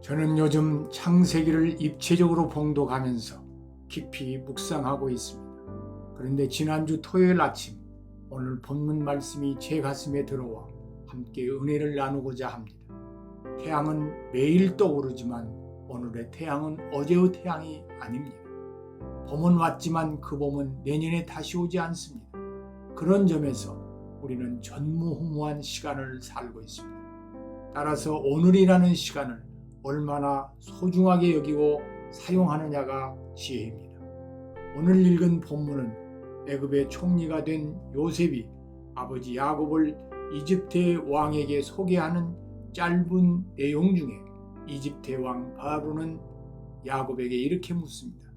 저는 요즘 창세기를 입체적으로 봉독하면서 깊이 묵상하고 있습니다. 그런데 지난주 토요일 아침 오늘 본문 말씀이 제 가슴에 들어와 함께 은혜를 나누고자 합니다. 태양은 매일 떠오르지만 오늘의 태양은 어제의 태양이 아닙니다. 봄은 왔지만 그 봄은 내년에 다시 오지 않습니다. 그런 점에서 우리는 전무후무한 시간을 살고 있습니다. 따라서 오늘이라는 시간을 얼마나 소중하게 여기고 사용하느냐가 지혜입니다. 오늘 읽은 본문은 애굽의 총리가 된 요셉이 아버지 야곱을 이집트의 왕에게 소개하는 짧은 내용 중에 이집트의 왕 바로는 야곱에게 이렇게 묻습니다.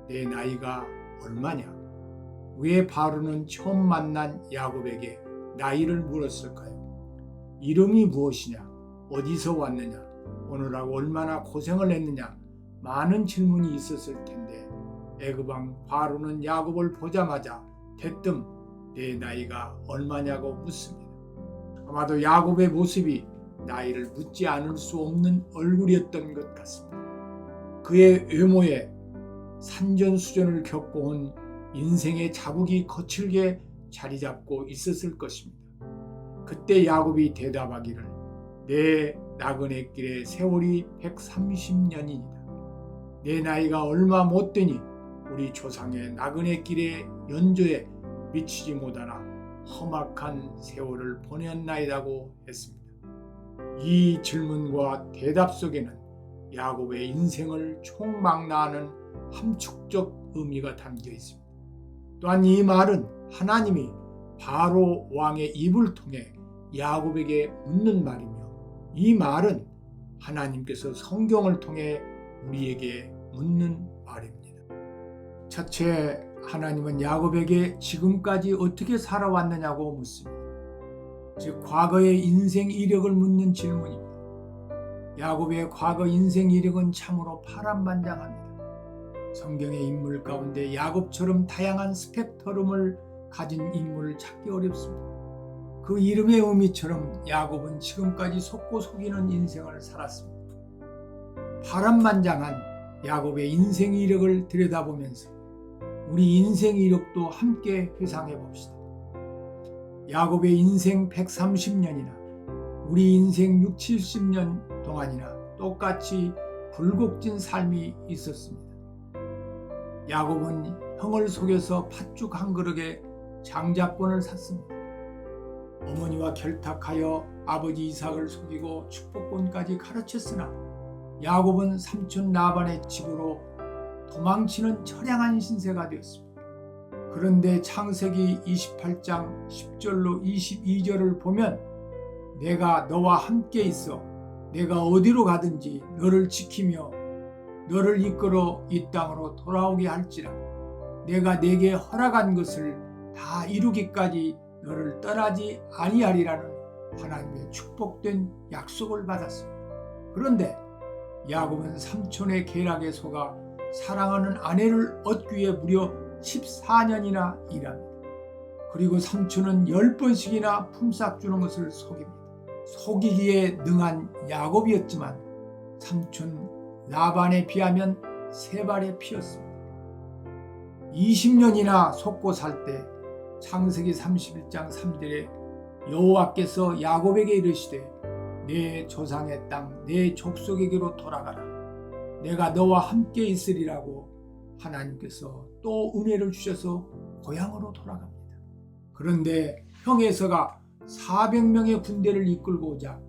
내 나이가 얼마냐? 왜 바로는 처음 만난 야곱에게 나이를 물었을까요? 이름이 무엇이냐? 어디서 왔느냐? 오늘하고 얼마나 고생을 했느냐? 많은 질문이 있었을 텐데 애굽왕 바로는 야곱을 보자마자 대뜸 내 나이가 얼마냐고 묻습니다. 아마도 야곱의 모습이 나이를 묻지 않을 수 없는 얼굴이었던 것 같습니다. 그의 외모에 산전수전을 겪어온 인생의 자국이 거칠게 자리 잡고 있었을 것입니다. 그때 야곱이 대답하기를 내 나그네 길의 세월이 130년이니라. 내 나이가 얼마 못 되니 우리 조상의 나그네 길의 연조에 미치지 못하나 험악한 세월을 보냈나이다고 했습니다. 이 질문과 대답 속에는 야곱의 인생을 총망라하는 함축적 의미가 담겨 있습니다. 또한 이 말은 하나님이 바로 왕의 입을 통해 야곱에게 묻는 말이며 이 말은 하나님께서 성경을 통해 우리에게 묻는 말입니다. 첫째, 하나님은 야곱에게 지금까지 어떻게 살아왔느냐고 묻습니다. 즉 과거의 인생 이력을 묻는 질문입니다. 야곱의 과거 인생 이력은 참으로 파란만장합니다. 성경의 인물 가운데 야곱처럼 다양한 스펙트럼을 가진 인물을 찾기 어렵습니다. 그 이름의 의미처럼 야곱은 지금까지 속고 속이는 인생을 살았습니다. 파란만장한 야곱의 인생 이력을 들여다보면서 우리 인생 이력도 함께 회상해 봅시다. 야곱의 인생 130년이나 우리 인생 6, 70년 동안이나 똑같이 굴곡진 삶이 있었습니다. 야곱은 형을 속여서 팥죽 한 그릇에 장자권을 샀습니다. 어머니와 결탁하여 아버지 이삭을 속이고 축복권까지 가르쳤으나 야곱은 삼촌 라반의 집으로 도망치는 처량한 신세가 되었습니다. 그런데 창세기 28장 10절로 22절을 보면 내가 너와 함께 있어 내가 어디로 가든지 너를 지키며 너를 이끌어 이 땅으로 돌아오게 할지라 내가 내게 허락한 것을 다 이루기까지 너를 떠나지 아니하리라는 하나님의 축복된 약속을 받았습니다. 그런데 야곱은 삼촌의 계략에 속아 사랑하는 아내를 얻기 위해 무려 14년이나 일합니다. 그리고 삼촌은 10번씩이나 품삯 주는 것을 속입니다. 속이기에 능한 야곱이었지만 삼촌 라반에 비하면 세 발의 피였습니다. 20년이나 속고 살 때 창세기 31장 3절에 여호와께서 야곱에게 이르시되 내 조상의 땅 내 족속에게로 돌아가라 내가 너와 함께 있으리라고 하나님께서 또 은혜를 주셔서 고향으로 돌아갑니다. 그런데 형에서가 400명의 군대를 이끌고 오자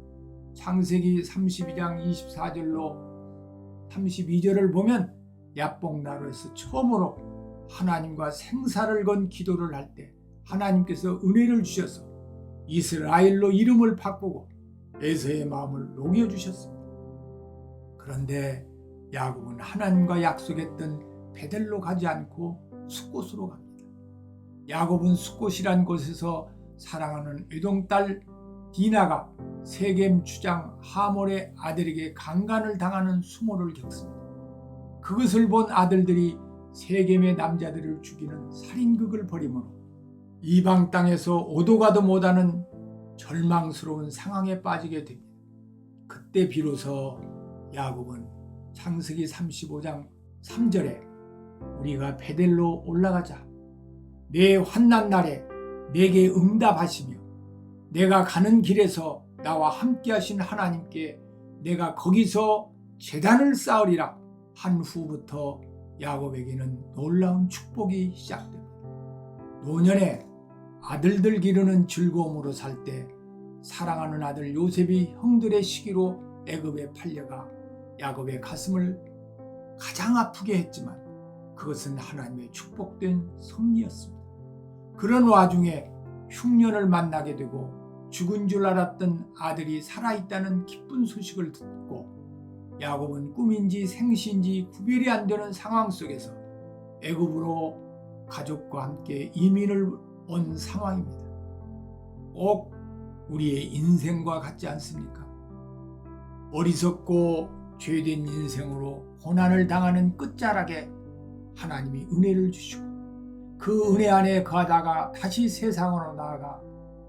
창세기 32장 24절로 32절을 보면 야복나루에서 처음으로 하나님과 생사를 건 기도를 할 때 하나님께서 은혜를 주셔서 이스라엘로 이름을 바꾸고 에서의 마음을 녹여주셨습니다. 그런데 야곱은 하나님과 약속했던 베델로 가지 않고 숫곳으로 갑니다. 야곱은 숫곳이란 곳에서 사랑하는 외동딸 디나가 세겜 주장 하몰의 아들에게 강간을 당하는 수모를 겪습니다. 그것을 본 아들들이 세겜의 남자들을 죽이는 살인극을 벌이므로 이방 땅에서 오도 가도 못하는 절망스러운 상황에 빠지게 됩니다. 그때 비로소 야곱은 창세기 35장 3절에 우리가 베델로 올라가자 내 환난 날에 내게 응답하시며 내가 가는 길에서 나와 함께 하신 하나님께 내가 거기서 제단을 쌓으리라 한 후부터 야곱에게는 놀라운 축복이 시작됩니다. 노년에 아들들 기르는 즐거움으로 살 때 사랑하는 아들 요셉이 형들의 시기로 애굽에 팔려가 야곱의 가슴을 가장 아프게 했지만 그것은 하나님의 축복된 섭리였습니다. 그런 와중에 흉년을 만나게 되고 죽은 줄 알았던 아들이 살아있다는 기쁜 소식을 듣고 야곱은 꿈인지 생시인지 구별이 안 되는 상황 속에서 애굽으로 가족과 함께 이민을 온 상황입니다. 꼭 우리의 인생과 같지 않습니까? 어리석고 죄된 인생으로 고난을 당하는 끝자락에 하나님이 은혜를 주시고 그 은혜 안에 거하다가 다시 세상으로 나아가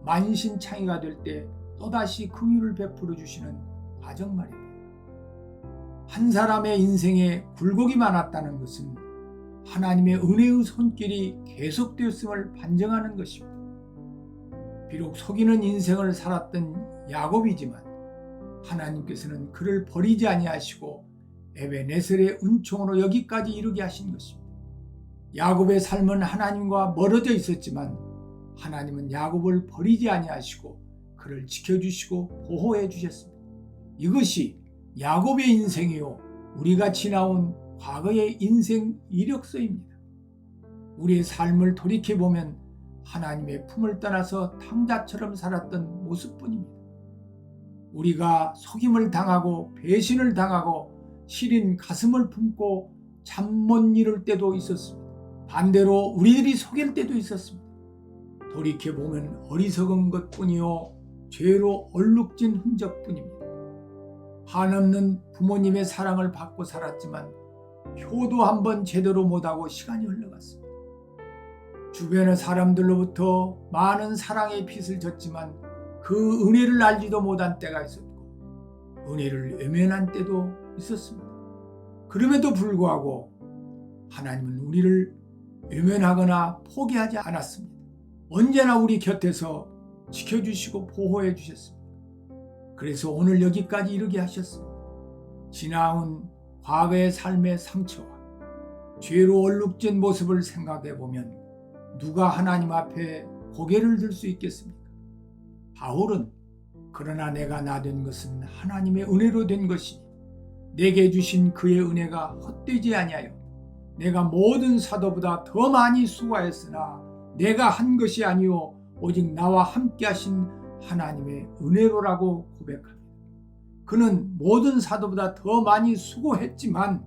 만신창이가 될 때 또다시 긍휼을 베풀어 주시는 과정 말입니다. 한 사람의 인생에 굴곡이 많았다는 것은 하나님의 은혜의 손길이 계속되었음을 반증하는 것입니다. 비록 속이는 인생을 살았던 야곱이지만 하나님께서는 그를 버리지 아니하시고 에베네셀의 은총으로 여기까지 이르게 하신 것입니다. 야곱의 삶은 하나님과 멀어져 있었지만 하나님은 야곱을 버리지 아니하시고 그를 지켜주시고 보호해 주셨습니다. 이것이 야곱의 인생이요 우리가 지나온 과거의 인생 이력서입니다. 우리의 삶을 돌이켜보면 하나님의 품을 떠나서 탕자처럼 살았던 모습뿐입니다. 우리가 속임을 당하고 배신을 당하고 시린 가슴을 품고 잠 못 이룰 때도 있었습니다. 반대로 우리들이 속일 때도 있었습니다. 돌이켜보면 어리석은 것뿐이요 죄로 얼룩진 흔적뿐입니다. 한없는 부모님의 사랑을 받고 살았지만 효도 한번 제대로 못하고 시간이 흘러갔습니다. 주변의 사람들로부터 많은 사랑의 빚을 졌지만 그 은혜를 알지도 못한 때가 있었고 은혜를 외면한 때도 있었습니다. 그럼에도 불구하고 하나님은 우리를 외면하거나 포기하지 않았습니다. 언제나 우리 곁에서 지켜주시고 보호해 주셨습니다. 그래서 오늘 여기까지 이르게 하셨습니다. 지나온 과거의 삶의 상처와 죄로 얼룩진 모습을 생각해 보면 누가 하나님 앞에 고개를 들 수 있겠습니까? 바울은 그러나 내가 나된 것은 하나님의 은혜로 된 것이니 내게 주신 그의 은혜가 헛되지 아니하여 내가 모든 사도보다 더 많이 수고하였으나 내가 한 것이 아니요 오직 나와 함께 하신 하나님의 은혜로라고 고백합니다. 그는 모든 사도보다 더 많이 수고했지만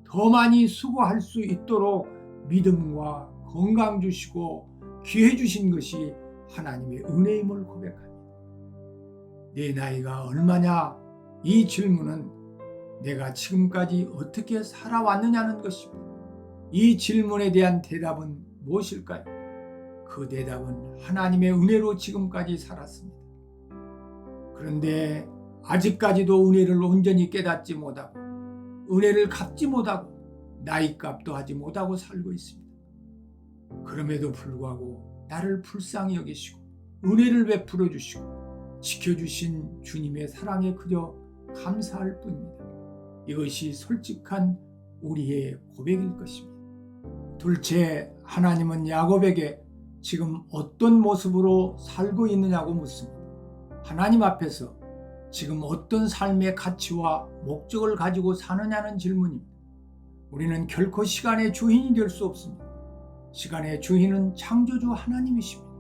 더 많이 수고할 수 있도록 믿음과 건강 주시고 기회 주신 것이 하나님의 은혜임을 고백합니다. 내 나이가 얼마냐? 이 질문은 내가 지금까지 어떻게 살아왔느냐는 것입니다. 이 질문에 대한 대답은 무엇일까요? 그 대답은 하나님의 은혜로 지금까지 살았습니다. 그런데 아직까지도 은혜를 온전히 깨닫지 못하고 은혜를 갚지 못하고 나이값도 하지 못하고 살고 있습니다. 그럼에도 불구하고 나를 불쌍히 여기시고 은혜를 베풀어 주시고 지켜주신 주님의 사랑에 그저 감사할 뿐입니다. 이것이 솔직한 우리의 고백일 것입니다. 둘째, 하나님은 야곱에게 지금 어떤 모습으로 살고 있느냐고 묻습니다. 하나님 앞에서 지금 어떤 삶의 가치와 목적을 가지고 사느냐는 질문입니다. 우리는 결코 시간의 주인이 될 수 없습니다. 시간의 주인은 창조주 하나님이십니다.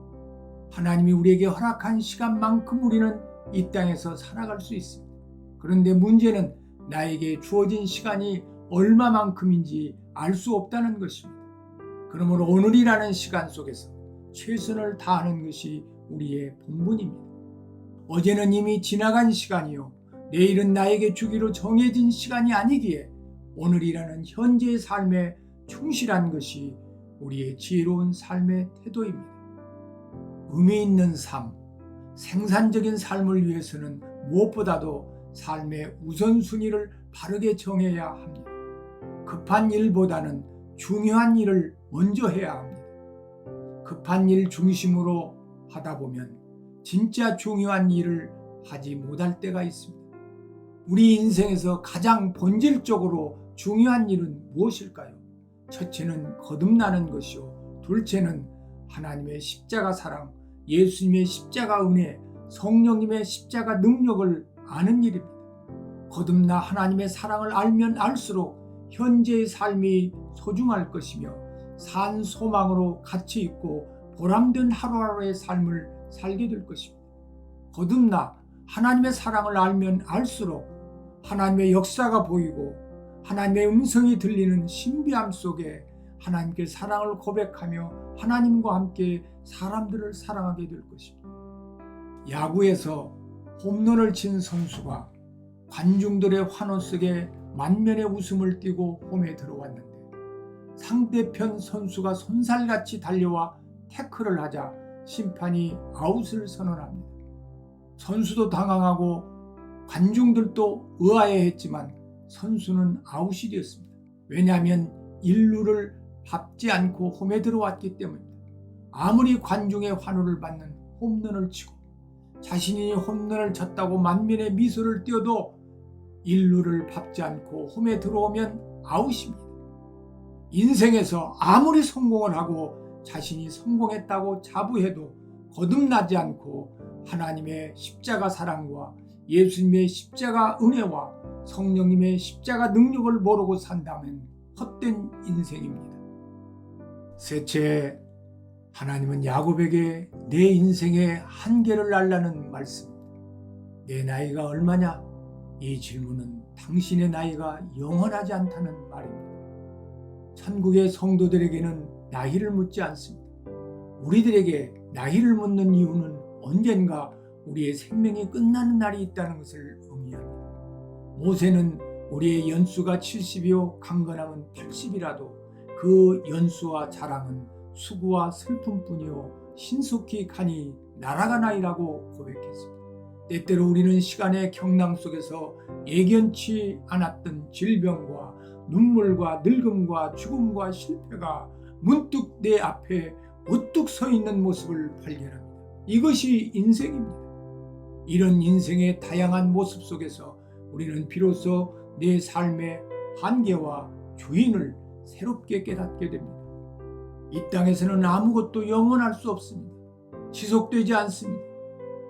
하나님이 우리에게 허락한 시간만큼 우리는 이 땅에서 살아갈 수 있습니다. 그런데 문제는 나에게 주어진 시간이 얼마만큼인지 알 수 없다는 것입니다. 그러므로 오늘이라는 시간 속에서 최선을 다하는 것이 우리의 본분입니다. 어제는 이미 지나간 시간이요 내일은 나에게 주기로 정해진 시간이 아니기에 오늘이라는 현재의 삶에 충실한 것이 우리의 지혜로운 삶의 태도입니다. 의미 있는 삶, 생산적인 삶을 위해서는 무엇보다도 삶의 우선순위를 바르게 정해야 합니다. 급한 일보다는 중요한 일을 먼저 해야 합니다. 급한 일 중심으로 하다 보면 진짜 중요한 일을 하지 못할 때가 있습니다. 우리 인생에서 가장 본질적으로 중요한 일은 무엇일까요? 첫째는 거듭나는 것이요, 둘째는 하나님의 십자가 사랑, 예수님의 십자가 은혜, 성령님의 십자가 능력을 아는 일입니다. 거듭나 하나님의 사랑을 알면 알수록 현재의 삶이 소중할 것이며 산 소망으로 가치 있고 보람된 하루하루의 삶을 살게 될 것입니다. 거듭나 하나님의 사랑을 알면 알수록 하나님의 역사가 보이고 하나님의 음성이 들리는 신비함 속에 하나님께 사랑을 고백하며 하나님과 함께 사람들을 사랑하게 될 것입니다. 야구에서 홈런을 친 선수가 관중들의 환호 속에 만면의 웃음을 띠고 홈에 들어왔는데 상대편 선수가 손살같이 달려와 태클을 하자 심판이 아웃을 선언합니다. 선수도 당황하고 관중들도 의아해했지만 선수는 아웃이 되었습니다. 왜냐하면 1루를 밟지 않고 홈에 들어왔기 때문입니다. 아무리 관중의 환호를 받는 홈런을 치고 자신이 홈런을 쳤다고 만면의 미소를 띄어도 1루를 밟지 않고 홈에 들어오면 아웃입니다. 인생에서 아무리 성공을 하고 자신이 성공했다고 자부해도 거듭나지 않고 하나님의 십자가 사랑과 예수님의 십자가 은혜와 성령님의 십자가 능력을 모르고 산다면 헛된 인생입니다. 셋째, 하나님은 야곱에게 내 인생의 한계를 알라는 말씀입니다. 내 나이가 얼마냐? 이 질문은 당신의 나이가 영원하지 않다는 말입니다. 천국의 성도들에게는 나이를 묻지 않습니다. 우리들에게 나이를 묻는 이유는 언젠가 우리의 생명이 끝나는 날이 있다는 것을 의미합니다. 모세는 우리의 연수가 70이요 강건함은 80이라도 그 연수와 자랑은 수고와 슬픔뿐이요 신속히 가니 날아가나이라고 고백했습니다. 때때로 우리는 시간의 경랑 속에서 예견치 않았던 질병과 눈물과 늙음과 죽음과 실패가 문득 내 앞에 우뚝 서 있는 모습을 발견합니다. 이것이 인생입니다. 이런 인생의 다양한 모습 속에서 우리는 비로소 내 삶의 한계와 주인을 새롭게 깨닫게 됩니다. 이 땅에서는 아무것도 영원할 수 없습니다. 지속되지 않습니다.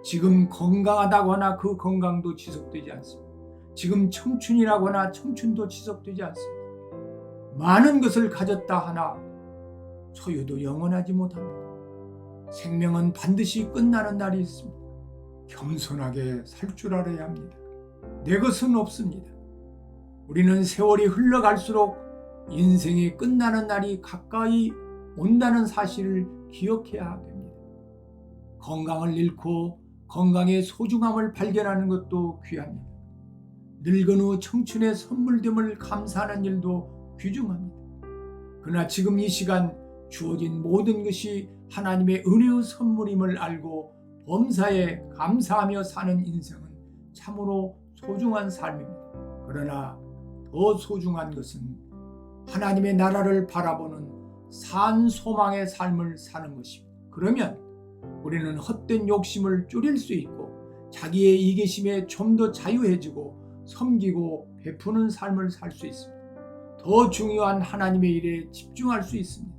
지금 건강하다거나 그 건강도 지속되지 않습니다. 지금 청춘이라거나 청춘도 지속되지 않습니다. 많은 것을 가졌다 하나 소유도 영원하지 못합니다. 생명은 반드시 끝나는 날이 있습니다. 겸손하게 살 줄 알아야 합니다. 내 것은 없습니다. 우리는 세월이 흘러갈수록 인생이 끝나는 날이 가까이 온다는 사실을 기억해야 됩니다. 건강을 잃고 건강의 소중함을 발견하는 것도 귀합니다. 늙은 후 청춘의 선물됨을 감사하는 일도 귀중합니다. 그러나 지금 이 시간 주어진 모든 것이 하나님의 은혜의 선물임을 알고 범사에 감사하며 사는 인생은 참으로 소중한 삶입니다. 그러나 더 소중한 것은 하나님의 나라를 바라보는 산 소망의 삶을 사는 것입니다. 그러면 우리는 헛된 욕심을 줄일 수 있고 자기의 이기심에 좀 더 자유해지고 섬기고 베푸는 삶을 살 수 있습니다. 더 중요한 하나님의 일에 집중할 수 있습니다.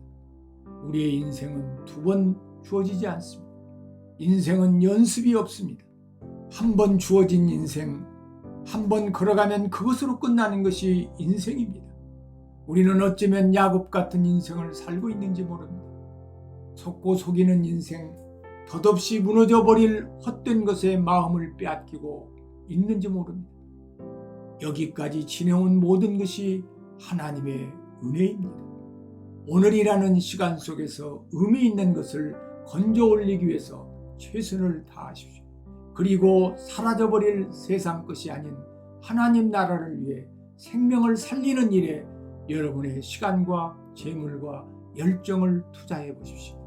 우리의 인생은 두 번 주어지지 않습니다. 인생은 연습이 없습니다. 한 번 주어진 인생, 한 번 걸어가면 그것으로 끝나는 것이 인생입니다. 우리는 어쩌면 야곱 같은 인생을 살고 있는지 모릅니다. 속고 속이는 인생, 덧없이 무너져버릴 헛된 것에 마음을 빼앗기고 있는지 모릅니다. 여기까지 지내온 모든 것이 하나님의 은혜입니다. 오늘이라는 시간 속에서 의미 있는 것을 건져 올리기 위해서 최선을 다하십시오. 그리고 사라져버릴 세상 것이 아닌 하나님 나라를 위해 생명을 살리는 일에 여러분의 시간과 재물과 열정을 투자해 보십시오.